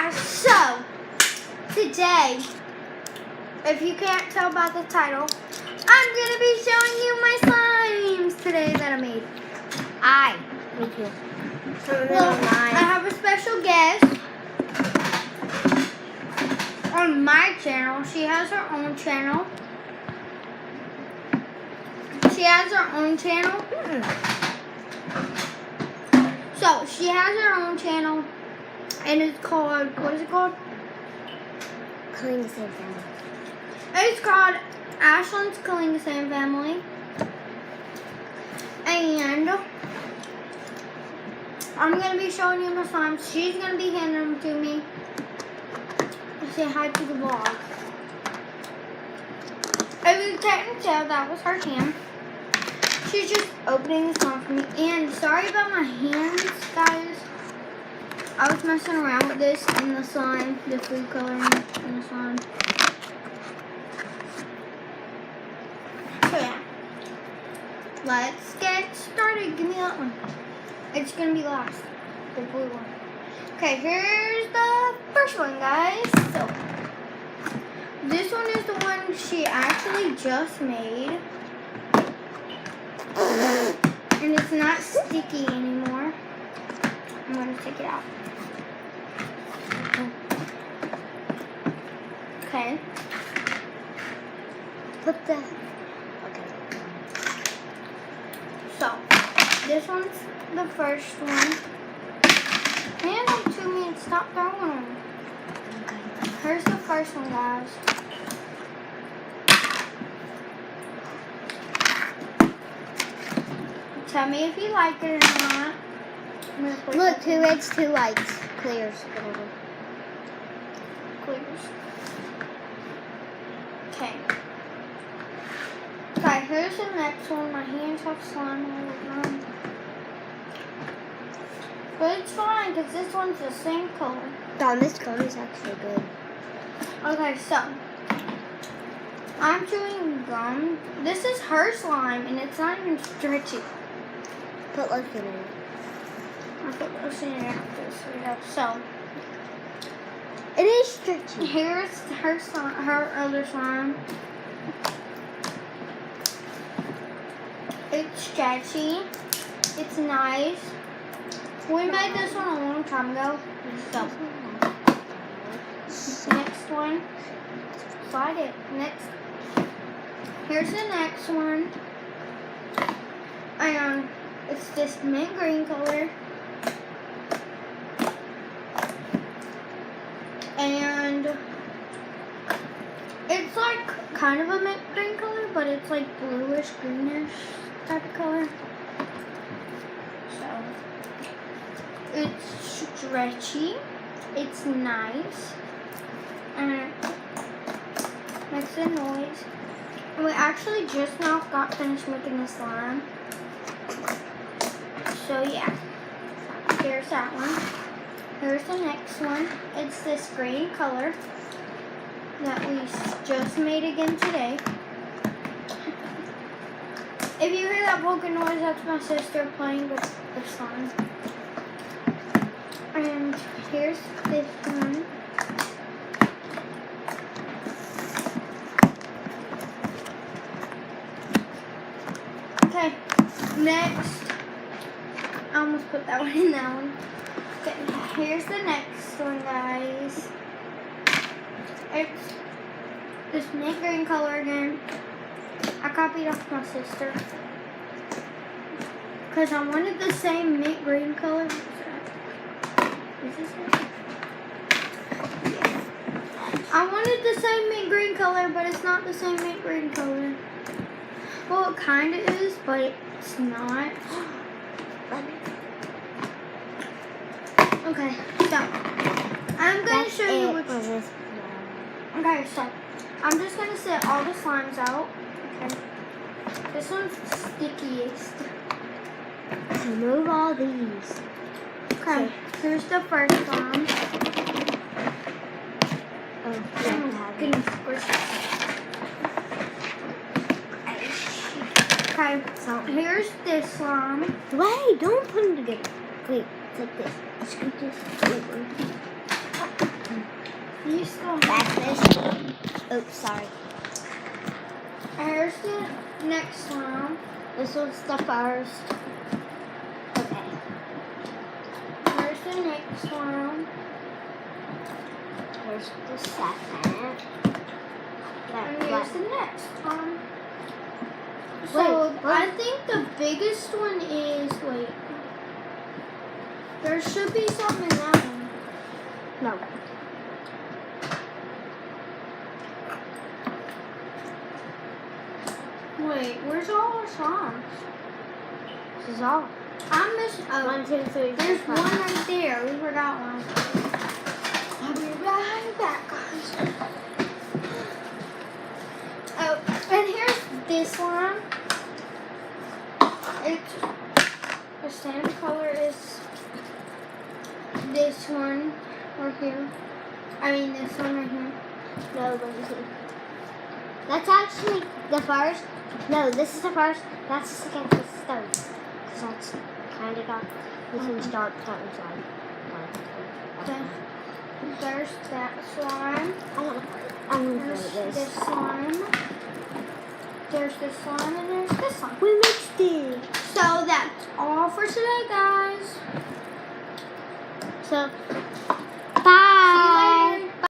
guys, so today, if you can't tell by the title, I'm going to be showing you my slimes today that I made. Me too. Well, I have a special guest on my channel. She has her own channel. So, she has her own channel, and it's called, what is it called? Kalinga Same Family. It's called Ashlyn's Kalinga Same Family. And I'm going to be showing you my slimes. She's going to be handing them to me. Say hi to the vlog. If you can't tell, that was her hand. She's just opening the slime for me. And sorry about my hands, guys. I was messing around with this in the slime, the food coloring in the slime. So yeah. Let's get started. Give me that one. It's going to be last. The blue one. Okay, here's the first one, guys. So, this one is the one she actually just made. And it's not sticky anymore. I'm going to take it out. Okay. Put the. Okay. So, this one's the first one. Hand them to me and stop throwing them. Okay. Here's the first one, guys. Tell me if you like it or not. Look, 2 reds, 2 whites. Clears. Whatever. Clears. Okay. Okay, here's the next one. My hands have slime all over them. But it's fine because this one's the same color. Don, this gum is actually good. Okay, so I'm chewing gum. This is her slime and it's not even stretchy. Put lotion in it. I put lotion in after this. Yeah, so It is stretchy. here's her slime, her other slime. It's stretchy. It's nice. We made this one a long time ago. So next one. Slide it. Next. Here's the next one. And it's this mint green color. And it's like kind of a mint green color, but it's like bluish, greenish type of color. So it's stretchy. It's nice. And it makes a noise. And we actually just now got finished making the slime. So yeah. Here's that one. Here's the next one. It's this green color that we just made again today. If you hear that broken noise, that's my sister playing with the slime. And here's this one. Okay, next. I almost put that one in that one. Okay, here's the next one, guys. It's this mint green color again. I copied off my sister because I wanted the same mint green color. Is this it? Yeah. I wanted the same mint green color, but it's not the same mint green color. Well, it kind of is, but it's not. Okay, so I'm going to show you which. Okay, so I'm just going to set all the slimes out. Okay. This one's stickiest. Remove all these. Okay, here's the first one. Oh, Goodness gracious. Okay, so here's this slime. Wait, don't put them together. Wait, it's like this. Scoot this over. Oops, sorry. Here's the next one. This was the first. Okay. Here's the next one. Here's the second. And That here's one. the next one. So Wait, I think the biggest one is, wait. There should be something in that one. No. Wait, where's all our songs? This is all. I'm missing. Oh, 1, 2, 3, 4, there's 5. one right there. We forgot one. I'll be right back, guys. Oh, and here's this one. It's the same color as this one right here. I mean, this one right here. No, let me see. That's actually the first. No, this is the first. That's the second. This is the third. Because that's kind of dark. We can start that inside. There's that slime. I'm There's gonna play this this. slime. There's this slime and there's this slime. We mixed it. So that's all for today, guys. So